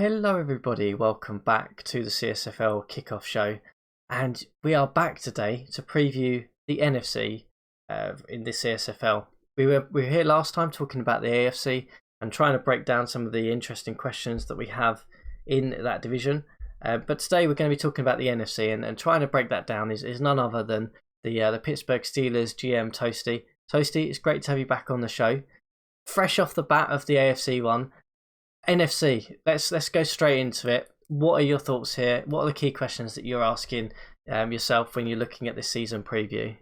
Hello, everybody. Welcome back to the CSFL Kickoff show, and we are back today to preview the NFC in the CSFL. We were here last time talking about the AFC and trying to break down some of the interesting questions that we have in that division. But today we're going to be talking about the NFC, and trying to break that down is none other than the Pittsburgh Steelers GM Toasty. Toasty, it's great to have you back on the show. Fresh off the bat of the AFC one. NFC, let's go straight into it. What are your thoughts here? What are the key questions that you're asking yourself when you're looking at this season preview?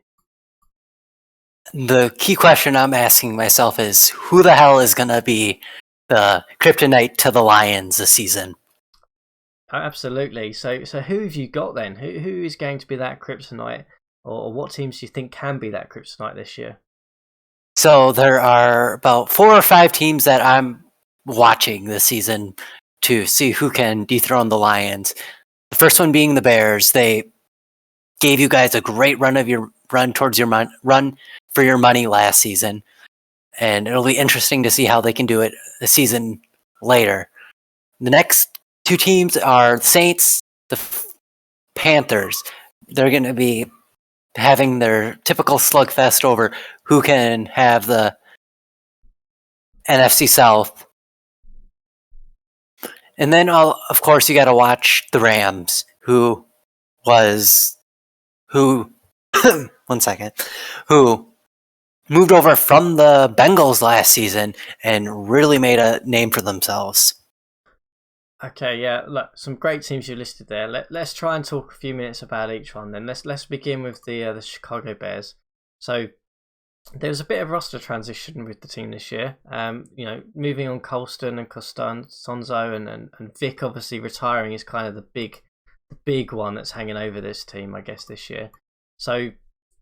The key question I'm asking myself is, who the hell is going to be the kryptonite to the Lions this season? Oh, absolutely. So who have you got then? Who is going to be that kryptonite, or what teams do you think can be that kryptonite this year? So there are about 4 or 5 teams that I'm watching this season to see who can dethrone the Lions. The first one being the Bears. They gave you guys a great run towards your run for your money last season, and it'll be interesting to see how they can do it a season later. The next 2 teams are the Saints, the Panthers. They're going to be having their typical slugfest over who can have the NFC South. And then, of course, you got to watch the Rams, who moved over from the Bengals last season and really made a name for themselves. Okay, yeah, look, some great teams you listed there. Let's try and talk a few minutes about each one. Then let's begin with the Chicago Bears. So there was a bit of roster transition with the team this year. Moving on Colston and Costanzo and Vic obviously retiring is kind of the big one that's hanging over this team, I guess, this year. So,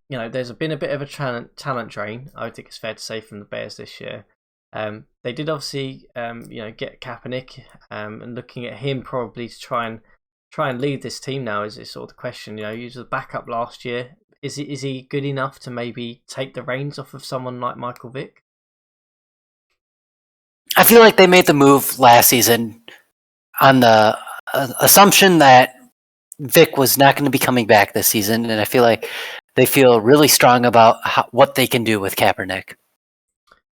there's been a bit of a talent drain, I would think it's fair to say, from the Bears this year. They did obviously, get Kaepernick, and looking at him probably to try and lead this team now is sort of the question. He was a backup last year. Is he good enough to maybe take the reins off of someone like Michael Vick? I feel like they made the move last season on the assumption that Vic was not going to be coming back this season, and I feel like they feel really strong about what they can do with Kaepernick.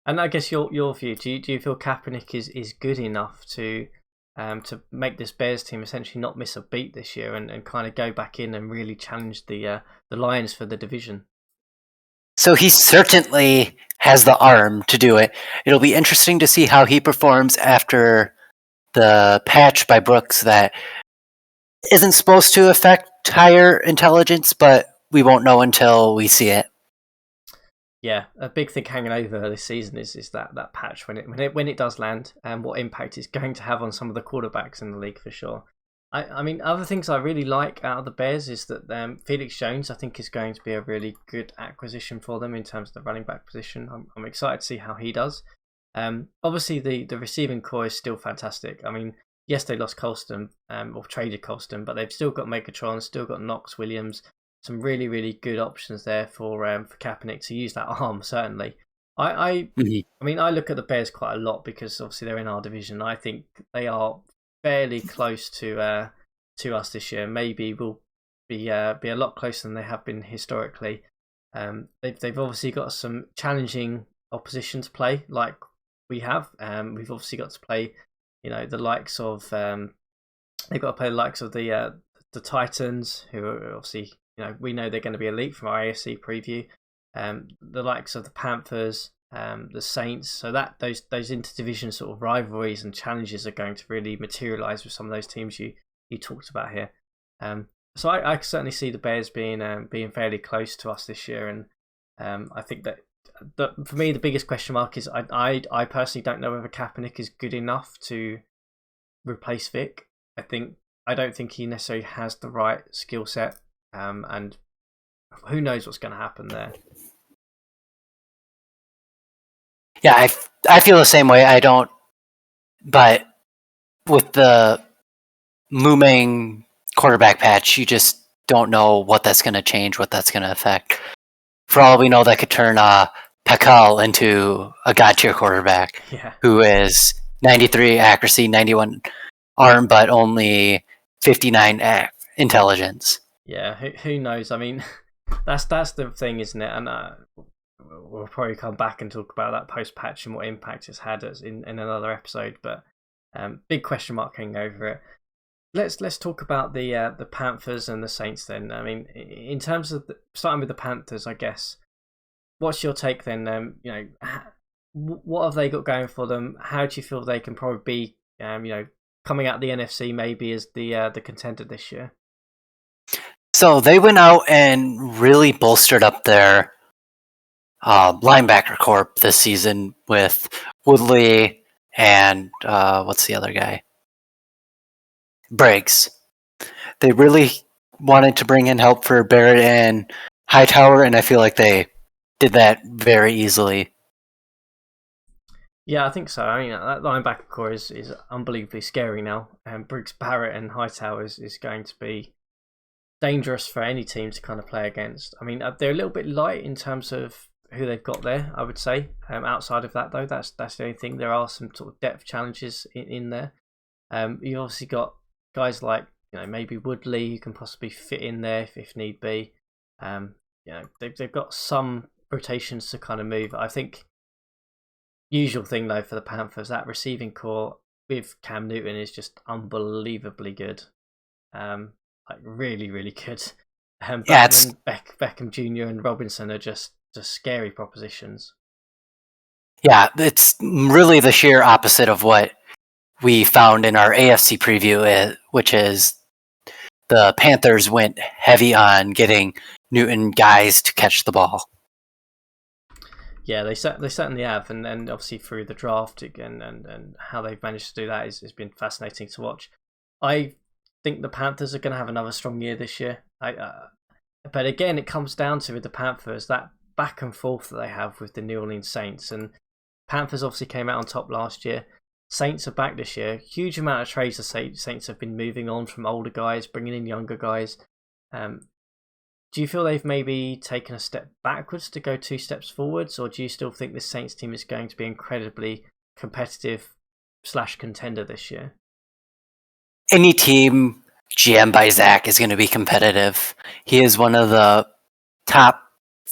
And I guess your view, do you feel Kaepernick is good enough to make this Bears team essentially not miss a beat this year and kind of go back in and really challenge the Lions for the division? So he certainly has the arm to do it. It'll be interesting to see how he performs after the patch by Brooks that isn't supposed to affect higher intelligence, but we won't know until we see it. Yeah, a big thing hanging over this season is that patch when it does land, and what impact it's going to have on some of the quarterbacks in the league for sure. I mean, other things I really like out of the Bears is that Felix Jones, I think, is going to be a really good acquisition for them in terms of the running back position. I'm excited to see how he does. Obviously, the receiving core is still fantastic. I mean, yes, they lost Colston, or traded Colston, but they've still got Megatron, still got Knox Williams. Some really, really good options there for Kaepernick to use that arm, certainly. I mean, I look at the Bears quite a lot because obviously they're in our division. I think they are fairly close to us this year. Maybe will be a lot closer than they have been historically. They've obviously got some challenging opposition to play, like we have. We've obviously got to play, the likes of they've got to play the likes of the Titans, who are obviously, we know they're going to be elite from our AFC preview. The likes of the Panthers, the Saints. So that those interdivision sort of rivalries and challenges are going to really materialise with some of those teams you talked about here. So I certainly see the Bears being fairly close to us this year, and I think that for me the biggest question mark is I personally don't know whether Kaepernick is good enough to replace Vic. I don't think he necessarily has the right skill set. And who knows what's going to happen there. Yeah, I feel the same way. I don't, but with the looming quarterback patch, you just don't know what that's going to change, what that's going to affect. For all we know, that could turn Pakal into a god-tier quarterback who is 93 accuracy, 91 arm, but only 59 intelligence. Yeah, who knows? I mean, that's the thing, isn't it? And we'll probably come back and talk about that post patch and what impact it's had in another episode. But big question mark hanging over it. Let's talk about the Panthers and the Saints then. I mean, in terms of starting with the Panthers, I guess. What's your take then? What have they got going for them? How do you feel they can probably be, coming out the NFC maybe as the contender this year? So they went out and really bolstered up their linebacker corp this season with Woodley and what's the other guy? Briggs. They really wanted to bring in help for Barrett and Hightower, and I feel like they did that very easily. Yeah, I think so. I mean, that linebacker core is unbelievably scary now. And Briggs, Barrett, and Hightower is going to be dangerous for any team to kind of play against. I mean, they're a little bit light in terms of who they've got there, I would say. Outside of that, though, that's the only thing. There are some sort of depth challenges in there. You obviously got guys like maybe Woodley who can possibly fit in there if need be. They've got some rotations to kind of move. I think usual thing though for the Panthers, that receiving core with Cam Newton is just unbelievably good. Like really, really good. Beckham Jr. and Robinson are just scary propositions. Yeah, it's really the sheer opposite of what we found in our AFC preview, which is the Panthers went heavy on getting Newton guys to catch the ball. Yeah, they certainly have, and obviously through the draft again and how they've managed to do that has been fascinating to watch. I think the Panthers are going to have another strong year this year. But again, it comes down to with the Panthers that back and forth that they have with the New Orleans Saints, and Panthers obviously came out on top last year. Saints are back this year. Huge amount of trades the Saints have been moving on from older guys, bringing in younger guys. Do you feel they've maybe taken a step backwards to go 2 steps forwards, or do you still think the Saints team is going to be incredibly competitive / contender this year? Any team GM by Zach is going to be competitive. He is one of the top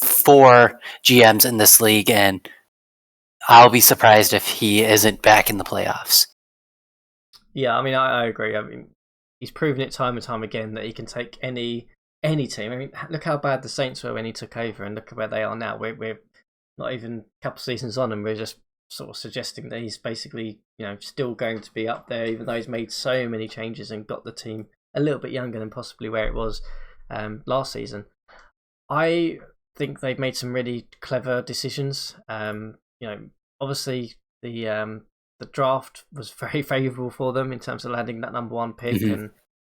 4 GMs in this league, and I'll be surprised if he isn't back in the playoffs. Yeah, I mean, I agree. I mean, he's proven it time and time again that he can take any team. I mean, look how bad the Saints were when he took over, and look at where they are now. We're not even a couple seasons on, and we're just sort of suggesting that he's basically, still going to be up there, even though he's made so many changes and got the team a little bit younger than possibly where it was last season. I think they've made some really clever decisions. Obviously the draft was very favourable for them in terms of landing that number 1 pick,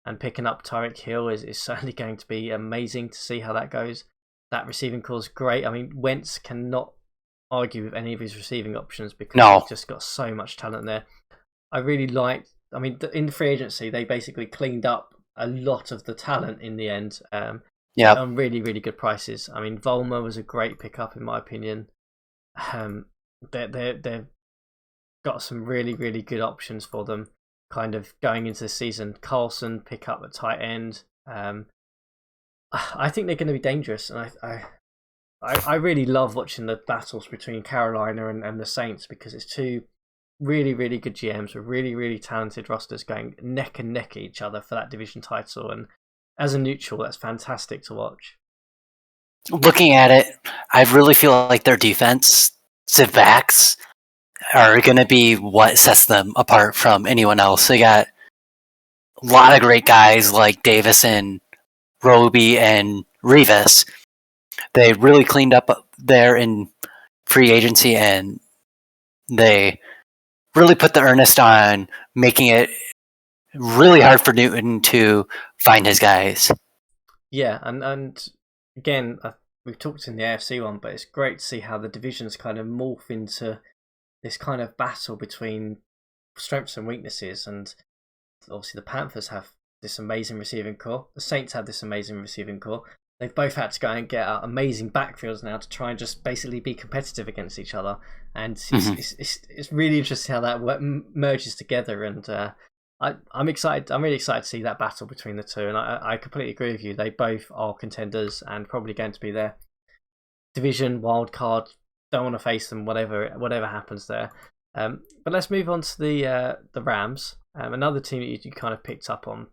and picking up Tyreek Hill is certainly going to be amazing to see how that goes. That receiving core is great. I mean, Wentz cannot argue with any of his receiving options because he's just got so much talent there. I really liked. I mean, in the free agency, they basically cleaned up a lot of the talent in the end. On really, really good prices. I mean, Volmer was a great pickup in my opinion. They've got some really, really good options for them kind of going into the season. Carlson pick up at tight end. I think they're going to be dangerous, and I really love watching the battles between Carolina and the Saints because it's 2 really, really good GMs with really, really talented rosters going neck and neck at each other for that division title. And as a neutral, that's fantastic to watch. Looking at it, I really feel like their defensive backs are going to be what sets them apart from anyone else. They got a lot of great guys like Davis and Roby and Revis. They really cleaned up there in free agency, and they really put the earnest on making it really hard for Newton to find his guys. Yeah, and again, we've talked in the AFC one, but it's great to see how the divisions kind of morph into this kind of battle between strengths and weaknesses. And obviously the Panthers have this amazing receiving core. The Saints have this amazing receiving core. They've both had to go and get out amazing backfields now to try and just basically be competitive against each other. And it's really interesting how that merges together. And I'm excited. I'm really excited to see that battle between the two, and I completely agree with you. They both are contenders and probably going to be there. Division wild card. Don't want to face them. Whatever happens there. But let's move on to the Rams. Another team that you kind of picked up on.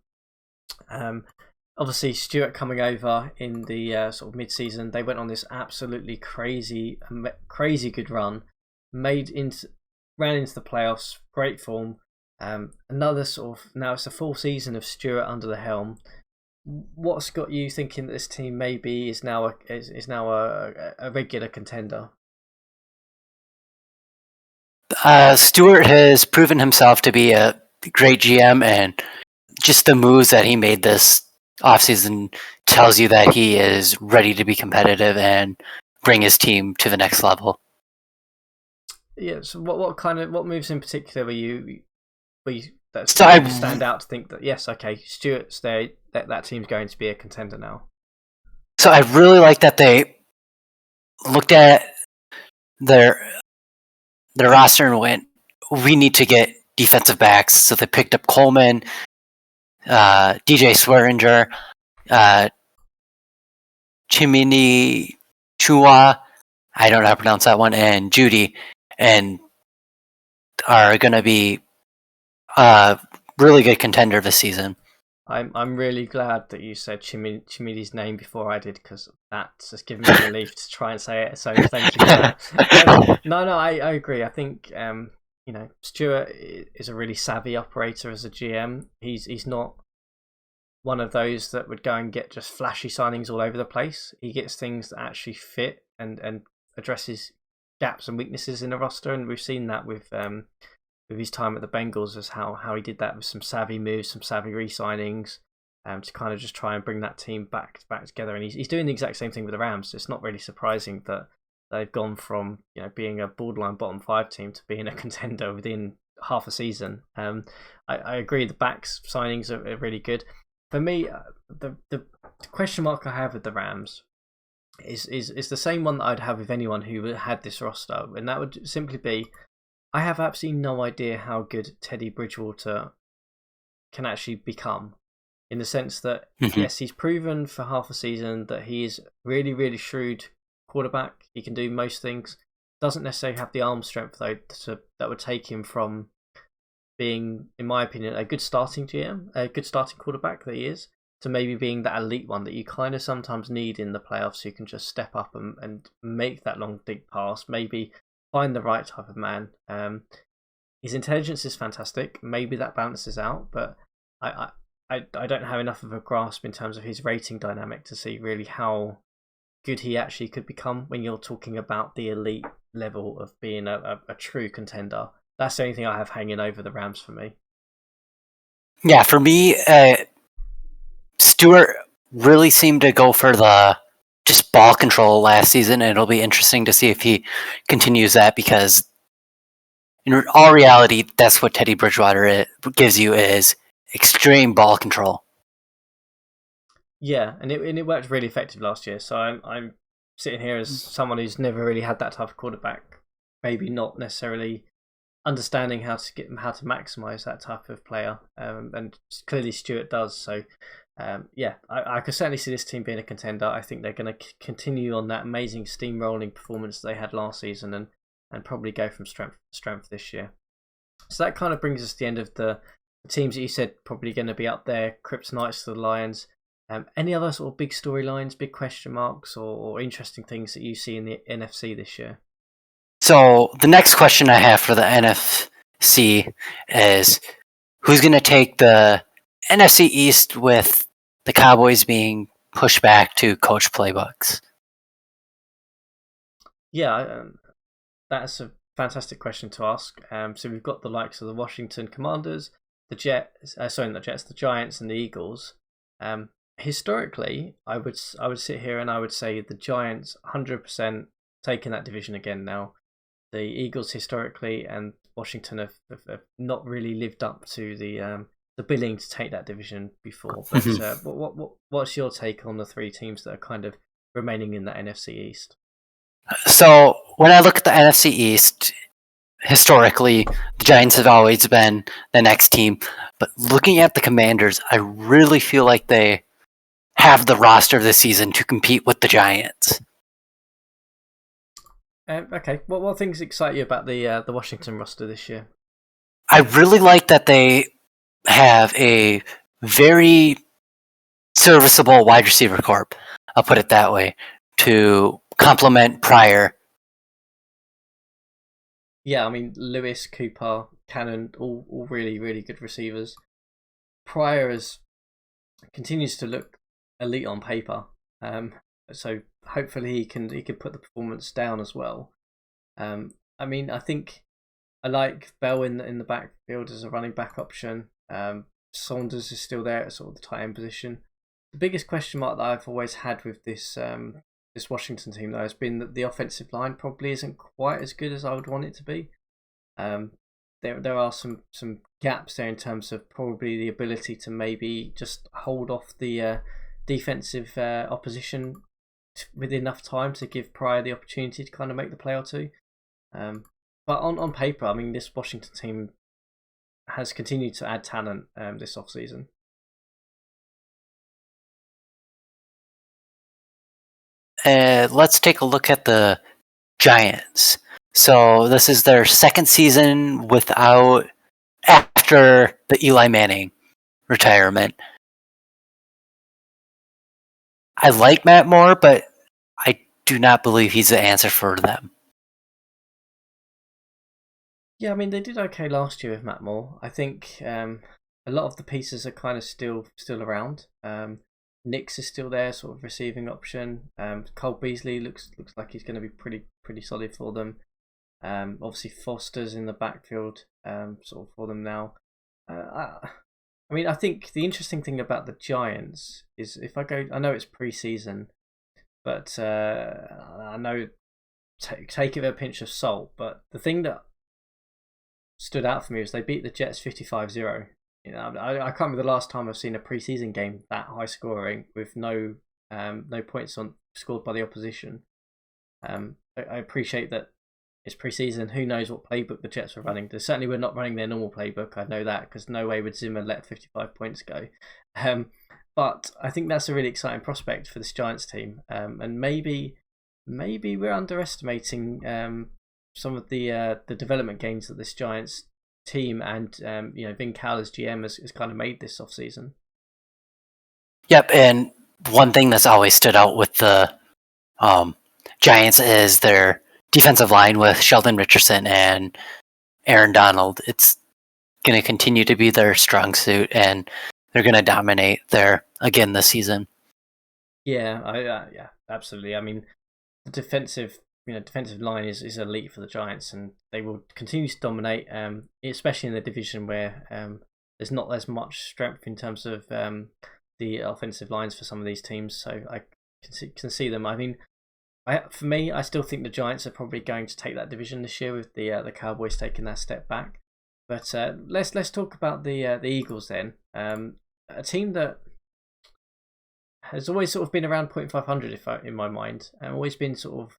Obviously, Stewart coming over in the sort of mid-season. They went on this absolutely crazy good run. Ran into the playoffs. Great form. Another sort of now it's a full season of Stewart under the helm. What's got you thinking that this team maybe is now a regular contender? Stewart has proven himself to be a great GM, and just the moves that he made this offseason tells you that he is ready to be competitive and bring his team to the next level. Yeah. So what moves in particular were you that stand out to think that yes, okay, Stewart's there, that team's going to be a contender now? So I really like that they looked at their roster and went, we need to get defensive backs. So they picked up Coleman, DJ Swearinger, Chimini Chua, I don't know how to pronounce that one, and Judy, and are going to be a really good contender this season. I'm really glad that you said Chimidi's name before I did, because that's just given me relief to try and say it. So thank you for that. No, I agree. I think Stewart is a really savvy operator as a GM. He's not one of those that would go and get just flashy signings all over the place. He gets things that actually fit and addresses gaps and weaknesses in the roster, and we've seen that with his time at the Bengals, as how he did that with some savvy moves, some savvy re-signings, to kind of just try and bring that team back together. And he's doing the exact same thing with the Rams. It's not really surprising that they've gone from being a borderline bottom 5 team to being a contender within half a season. I agree. The backs signings are really good. For me, the question mark I have with the Rams is the same one that I'd have with anyone who had this roster, and that would simply be, I have absolutely no idea how good Teddy Bridgewater can actually become, in the sense that yes, he's proven for half a season that he is really, really shrewd quarterback. He can do most things. Doesn't necessarily have the arm strength though that would take him from being, in my opinion, a good starting GM, a good starting quarterback that he is, to maybe being that elite one that you kind of sometimes need in the playoffs, so you can just step up and make that long, deep pass, maybe find the right type of man. His intelligence is fantastic. Maybe that balances out, but I don't have enough of a grasp in terms of his rating dynamic to see really how good he actually could become when you're talking about the elite level of being a true contender. That's the only thing I have hanging over the Rams for me. Yeah, for me, Stewart really seemed to go for the just ball control last season, and it'll be interesting to see if he continues that, because in all reality, that's what Teddy Bridgewater gives you, is extreme ball control. Yeah, and it worked really effective last year. So I'm sitting here as someone who's never really had that type of quarterback, maybe not necessarily understanding how to maximize that type of player, and clearly Stewart does. So I could certainly see this team being a contender. I think they're going to continue on that amazing steamrolling performance they had last season, and probably go from strength to strength this year. So that kind of brings us to the end of the teams that you said probably going to be up there. Crips Knights to the Lions. Any other sort of big storylines, big question marks, or interesting things that you see in the NFC this year? So the next question I have for the NFC is, who's going to take the NFC East with the Cowboys being pushed back to coach playbooks? Yeah, that's a fantastic question to ask. So we've got the likes of the Washington Commanders, the Giants, and the Eagles. Historically, I would sit here and I would say the Giants 100% taking that division again now. The Eagles historically and Washington have not really lived up to the billing to take that division before. But what's your take on the 3 teams that are kind of remaining in the NFC East? So when I look at the NFC East, historically, the Giants have always been the next team. But looking at the Commanders, I really feel like they have the roster this season to compete with the Giants. Okay, what things excite you about the Washington roster this year? I really like that they have a very serviceable wide receiver corp. I'll put it that way, to complement Pryor. Yeah, I mean Lewis, Cooper, Cannon, all really really good receivers. Pryor continues to look elite on paper, so hopefully he can put the performance down as well. I mean, I think I like Bell in the backfield as a running back option. Saunders is still there at sort of the tight end position. The biggest question mark that I've always had with this Washington team though has been that the offensive line probably isn't quite as good as I would want it to be. There are some gaps there in terms of probably the ability to maybe just hold off the defensive opposition with enough time to give Pryor the opportunity to kind of make the play or two. But on paper, I mean, this Washington team has continued to add talent this offseason. Let's take a look at the Giants. So this is their second season without after the Eli Manning retirement. I like Matt Moore, but I do not believe he's the answer for them. Yeah, I mean, they did okay last year with Matt Moore. I think a lot of the pieces are kind of still around. Nix is still there, sort of receiving option. Cole Beasley looks like he's going to be pretty solid for them. Obviously Foster's in the backfield, sort of for them now. I mean, I think the interesting thing about the Giants is I know it's pre-season, but I know take it with a pinch of salt. But the thing that stood out for me was they beat the Jets 55-0. You know, I can't remember the last time I've seen a preseason game that high scoring with no points scored by the opposition. I appreciate that it's preseason. Who knows what playbook the Jets were running? They certainly were not running their normal playbook. I know that because no way would Zimmer let 55 points go. But I think that's a really exciting prospect for this Giants team. And maybe we're underestimating some of the development gains that this Giants team and Vin Cal as GM has kind of made this offseason. Yep, and one thing that's always stood out with the Giants is their defensive line with Sheldon Richardson and Aaron Donald. It's going to continue to be their strong suit, and they're going to dominate there again this season. Yeah, yeah, absolutely. I mean, the defensive line is elite for the Giants, and they will continue to dominate, especially in the division where there's not as much strength in terms of the offensive lines for some of these teams. So I can see them. I mean, for me, I still think the Giants are probably going to take that division this year with the Cowboys taking that step back. But let's talk about the Eagles then. A team that has always sort of been around 0.500 in my mind, and always been sort of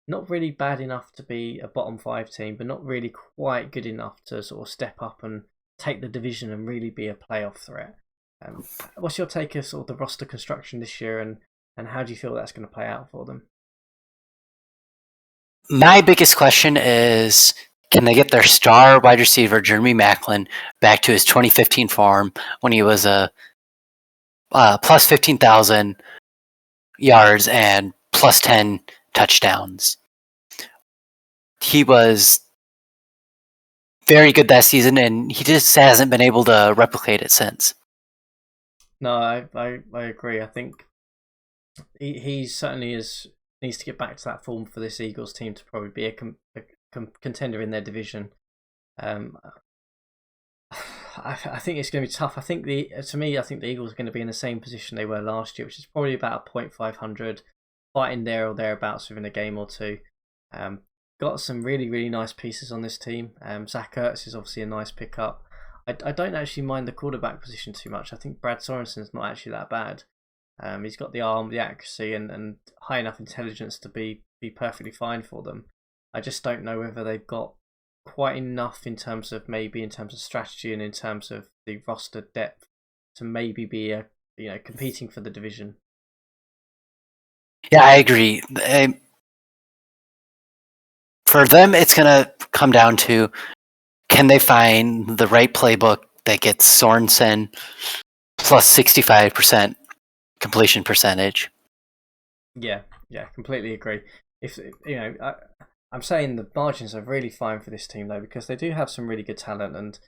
not really bad enough to be a bottom 5 team, but not really quite good enough to sort of step up and take the division and really be a playoff threat. What's your take of sort of the roster construction this year, and how do you feel that's going to play out for them? My biggest question is, can they get their star wide receiver, Jeremy Maclin, back to his 2015 form when he was a plus 15,000 yards and plus 10 touchdowns? He was very good that season, and he just hasn't been able to replicate it since. No, I agree. I think he certainly needs to get back to that form for this Eagles team to probably be a contender in their division. I think it's going to be tough. I think the Eagles are going to be in the same position they were last year, which is probably about a 0.500, fighting there or thereabouts within a game or two. Got some really, really nice pieces on this team. Zach Ertz is obviously a nice pickup. I don't actually mind the quarterback position too much. I think Brad Sorensen's not actually that bad. He's got the arm, the accuracy, and high enough intelligence to be perfectly fine for them. I just don't know whether they've got quite enough in terms of strategy and in terms of the roster depth to maybe be competing for the division. Yeah, I agree. For them, it's going to come down to, can they find the right playbook that gets Sorensen plus 65% completion percentage? Yeah, completely agree. If I'm saying the margins are really fine for this team though, because they do have some really good talent, and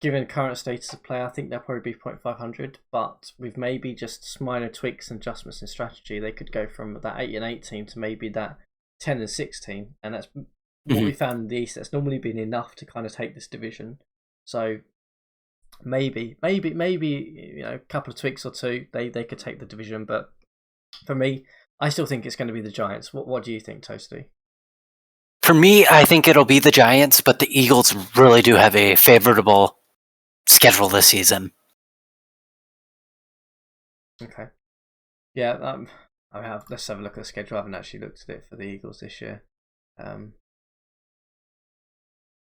given current status of play, I think they'll probably be 0.500. But with maybe just minor tweaks and adjustments in strategy, they could go from that 8-8 team to maybe that 10-6 team, and that's what we found in the East. That's normally been enough to kind of take this division. So maybe a couple of tweaks or two, they could take the division. But for me, I still think it's going to be the Giants. What do you think, Toasty? For me, I think it'll be the Giants, but the Eagles really do have a favorable schedule this season. Okay. Yeah, let's have a look at the schedule. I haven't actually looked at it for the Eagles this year.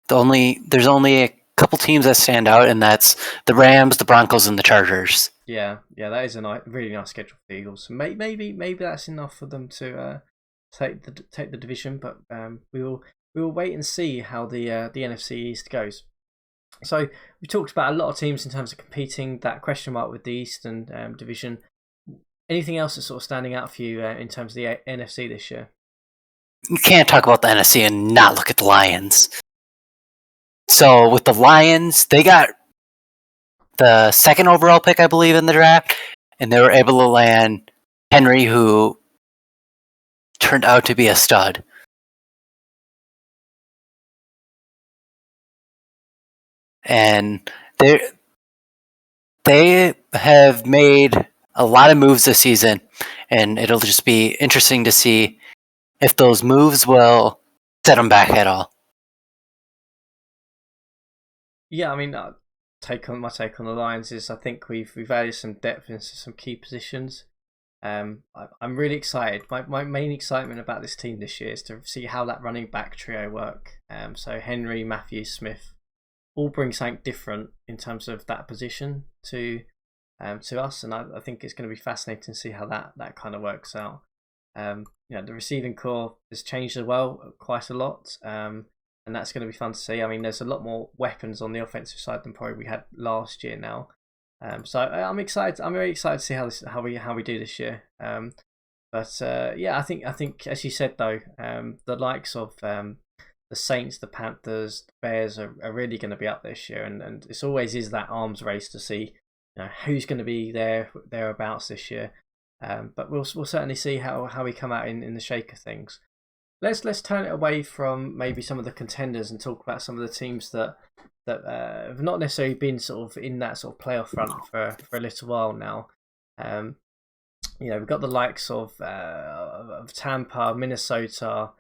There's only a couple teams that stand out, and that's the Rams, the Broncos, and the Chargers. Yeah, that is a really nice schedule for the Eagles. Maybe that's enough for them to take the division, but we will wait and see how the NFC East goes. So we talked about a lot of teams in terms of competing. That question mark with the Eastern division. Anything else that's sort of standing out for you in terms of the NFC this year? You can't talk about the NFC and not look at the Lions. So with the Lions, they got the second overall pick, I believe, in the draft, and they were able to land Henry, who turned out to be a stud. And they have made a lot of moves this season, and it'll just be interesting to see if those moves will set them back at all. Yeah, I mean, my take on the Lions is I think we've added some depth into some key positions. I'm really excited. My main excitement about this team this year is to see how that running back trio work. So Henry, Matthews, Smith all bring something different in terms of that position to us, and I think it's going to be fascinating to see how that kind of works out. The receiving core has changed as well quite a lot, and that's going to be fun to see. I mean, there's a lot more weapons on the offensive side than probably we had last year now. So I'm excited. I'm very excited to see how we do this year. I think as you said though, the likes of the Saints, the Panthers, the Bears are really going to be up this year, and it's always is that arms race to see who's going to be thereabouts this year. But we'll certainly see how we come out in the shake of things. Let's turn it away from maybe some of the contenders and talk about some of the teams that have not necessarily been sort of in that sort of playoff run for a little while now. We've got the likes of Tampa, Minnesota,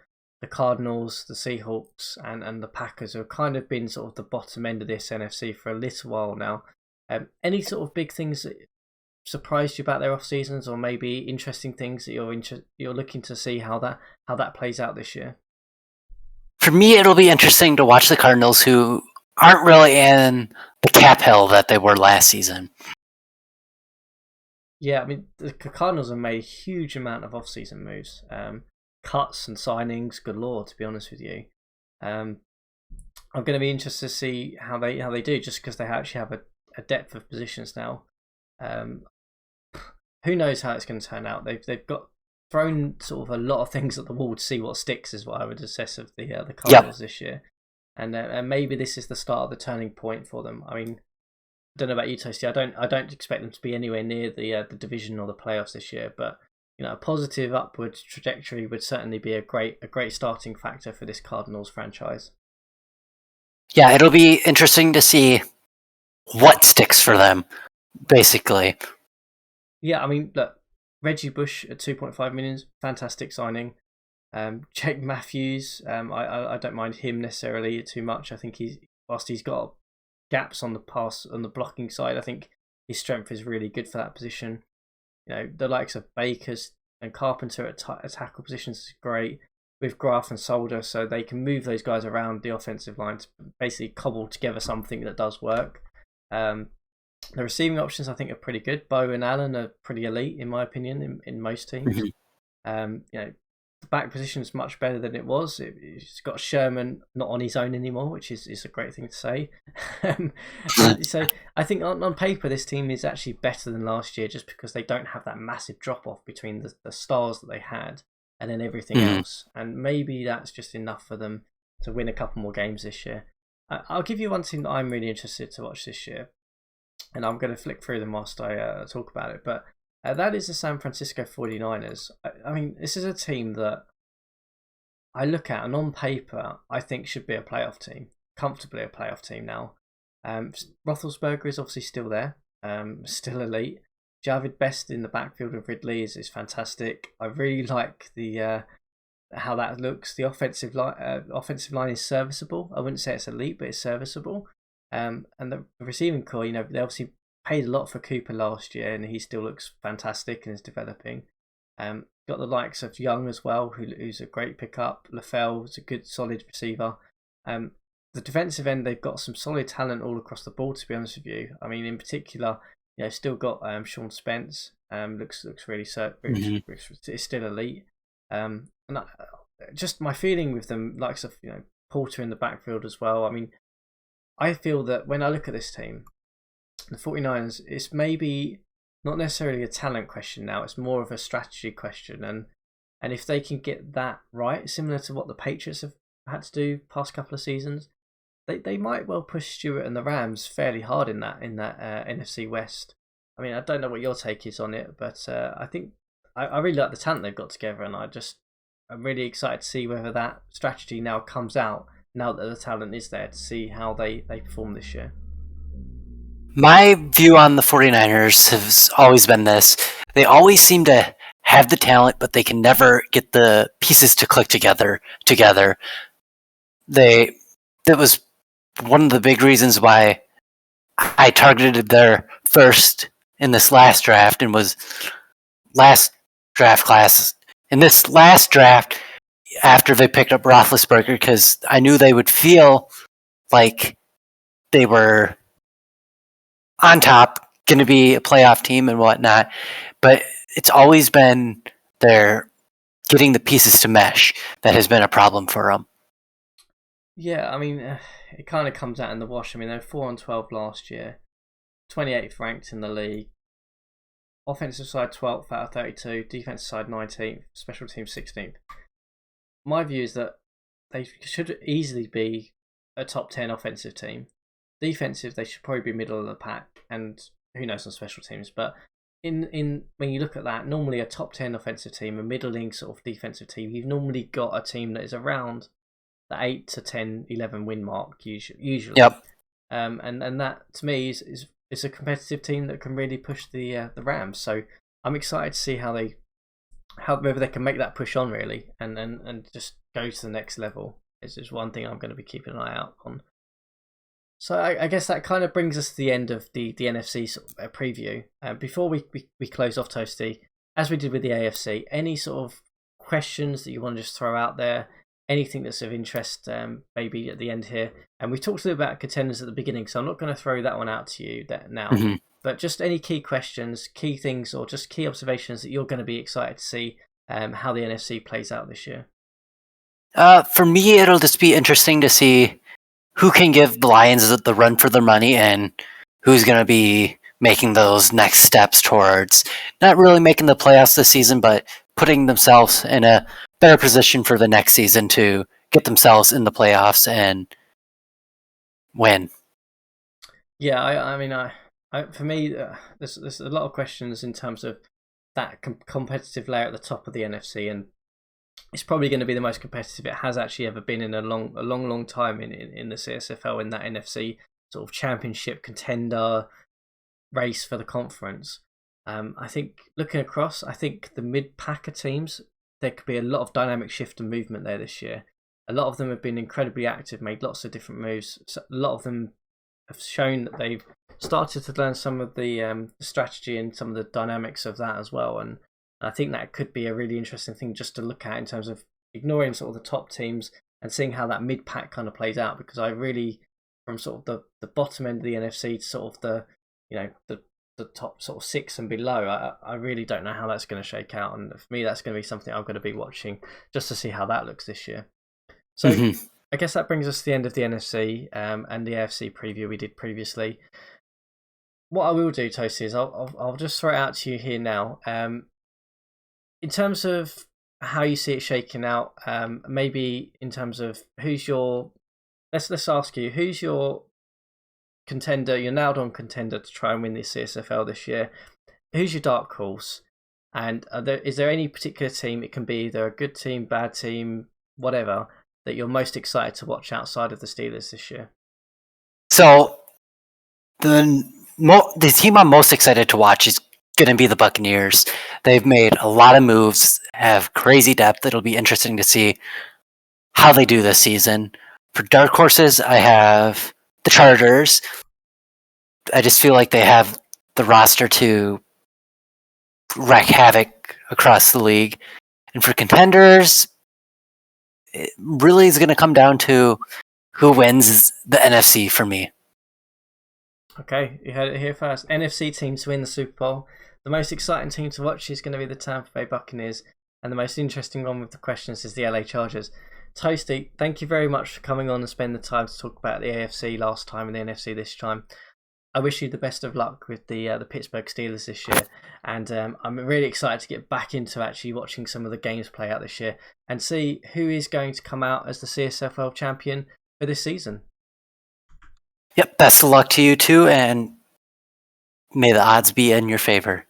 the Cardinals, the Seahawks, and the Packers, who have kind of been sort of the bottom end of this NFC for a little while now. Any sort of big things that surprised you about their off seasons, or maybe interesting things that you're looking to see how that plays out this year? For me, it'll be interesting to watch the Cardinals, who aren't really in the cap hell that they were last season. Yeah, I mean, the Cardinals have made a huge amount of off-season moves, cuts and signings galore. To be honest with you, I'm going to be interested to see how they do, just because they actually have a depth of positions now. Who knows how it's going to turn out? They've got thrown sort of a lot of things at the wall to see what sticks, is what I would assess of the Cardinals this year, and maybe this is the start of the turning point for them. I mean, I don't know about you, Toasty. I don't expect them to be anywhere near the division or the playoffs this year, but a positive upward trajectory would certainly be a great starting factor for this Cardinals franchise. Yeah, it'll be interesting to see what sticks for them, basically. Yeah, I mean, look, Reggie Bush at 2.5 million, fantastic signing. Jake Matthews, I don't mind him necessarily too much. I think whilst he's got gaps on the pass on the blocking side, I think his strength is really good for that position. The likes of Bakers and Carpenter at tackle positions is great. with Graf and Solder, so they can move those guys around the offensive line to basically cobble together something that does work. The receiving options I think are pretty good. Bo and Allen are pretty elite in my opinion in most teams. The back position is much better than it was. It's got Sherman not on his own anymore, which is a great thing to say. So I think on paper this team is actually better than last year, just because they don't have that massive drop off between the stars that they had and then everything else. And maybe that's just enough for them to win a couple more games this year. I'll give you one team that I'm really interested to watch this year, and I'm going to flick through them whilst I talk about it. But that is the San Francisco 49ers. I mean, this is a team that I look at, and on paper, I think should be a playoff team, comfortably a playoff team now. Roethlisberger is obviously still there, still elite. Javid Best in the backfield with Ridley is fantastic. I really like the how that looks. The offensive line is serviceable. I wouldn't say it's elite, but it's serviceable. And the receiving core, they obviously paid a lot for Cooper last year, and he still looks fantastic and is developing. Got the likes of Young as well, who's a great pickup. LaFell is a good, solid receiver. The defensive end, they've got some solid talent all across the board, to be honest with you. I mean, in particular, still got Sean Spence. Looks really is still elite. And just my feeling with them, likes of Porter in the backfield as well. I mean, I feel that when I look at this team, the 49ers, it's maybe not necessarily a talent question now. It's more of a strategy question. And if they can get that right, similar to what the Patriots have had to do past couple of seasons, they might well push Stewart and the Rams fairly hard in that NFC West. I mean, I don't know what your take is on it, but I think I really like the talent they've got together, and I'm really excited to see whether that strategy now comes out now that the talent is there, to see how they perform this year. My view on the 49ers has always been this. They always seem to have the talent, but they can never get the pieces to click together. That was one of the big reasons why I targeted their first in this last draft, and was last draft class. In this last draft, after they picked up Roethlisberger, because I knew they would feel like they were on top, going to be a playoff team and whatnot. But it's always been their getting the pieces to mesh that has been a problem for them. Yeah, I mean, it kind of comes out in the wash. I mean, they were 4-12 last year, 28th ranked in the league. Offensive side 12th out of 32, defensive side 19th, special team 16th. My view is that they should easily be a top 10 offensive team. Defensive, they should probably be middle of the pack, and who knows on special teams. But in when you look at that, normally a top 10 offensive team, a middling sort of defensive team, you've normally got a team that is around the 8 to 10, 11 win mark usually. Yep. And that to me is a competitive team that can really push the Rams. So I'm excited to see whether they can make that push on really, and just go to the next level. Is just one thing I'm going to be keeping an eye out on. So I guess that kind of brings us to the end of the NFC sort of preview. Before we close off, Toasty, as we did with the AFC, any sort of questions that you want to just throw out there? Anything that's of interest, maybe at the end here? And we talked a little about contenders at the beginning, so I'm not going to throw that one out to you now. Mm-hmm. But just any key questions, key things, or just key observations that you're going to be excited to see how the NFC plays out this year. For me, it'll just be interesting to see who can give the Lions the run for their money, and who's going to be making those next steps towards not really making the playoffs this season, but putting themselves in a better position for the next season to get themselves in the playoffs and win. Yeah, I mean, for me, there's a lot of questions in terms of that competitive layer at the top of the NFC, and it's probably going to be the most competitive it has actually ever been in a long time in the CSFL, in that NFC sort of championship contender race for the conference. I think looking across, I think the mid-packer teams, there could be a lot of dynamic shift and movement there this year. A lot of them have been incredibly active, made lots of different moves. So a lot of them have shown that they've started to learn some of the strategy and some of the dynamics of that as well. And I think that could be a really interesting thing just to look at in terms of ignoring sort of the top teams and seeing how that mid pack kind of plays out, because I really, from sort of the bottom end of the NFC to sort of the top sort of 6 and below, I really don't know how that's going to shake out, and for me that's going to be something I'm going to be watching just to see how that looks this year. So I guess that brings us to the end of the NFC and the AFC preview we did previously. What I will do, Toasty, is I'll just throw it out to you here now. In terms of how you see it shaking out, maybe in terms of who's your, let's ask you, who's your contender, your nailed on contender to try and win this CSFL this year? Who's your dark horse? And is there any particular team, it can be either a good team, bad team, whatever, that you're most excited to watch outside of the Steelers this year? So the team I'm most excited to watch is going to be the Buccaneers. They've made a lot of moves, have crazy depth. It'll be interesting to see how they do this season. For dark horses, I have the Chargers. I just feel like they have the roster to wreak havoc across the league. And for contenders, it really is going to come down to who wins the NFC for me. Okay, you heard it here first. NFC teams to win the Super Bowl. The most exciting team to watch is going to be the Tampa Bay Buccaneers, and the most interesting one with the questions is the LA Chargers. Toasty, thank you very much for coming on and spending the time to talk about the AFC last time and the NFC this time. I wish you the best of luck with the Pittsburgh Steelers this year, and I'm really excited to get back into actually watching some of the games play out this year and see who is going to come out as the CSFL champion for this season. Yep, best of luck to you too, and may the odds be in your favor.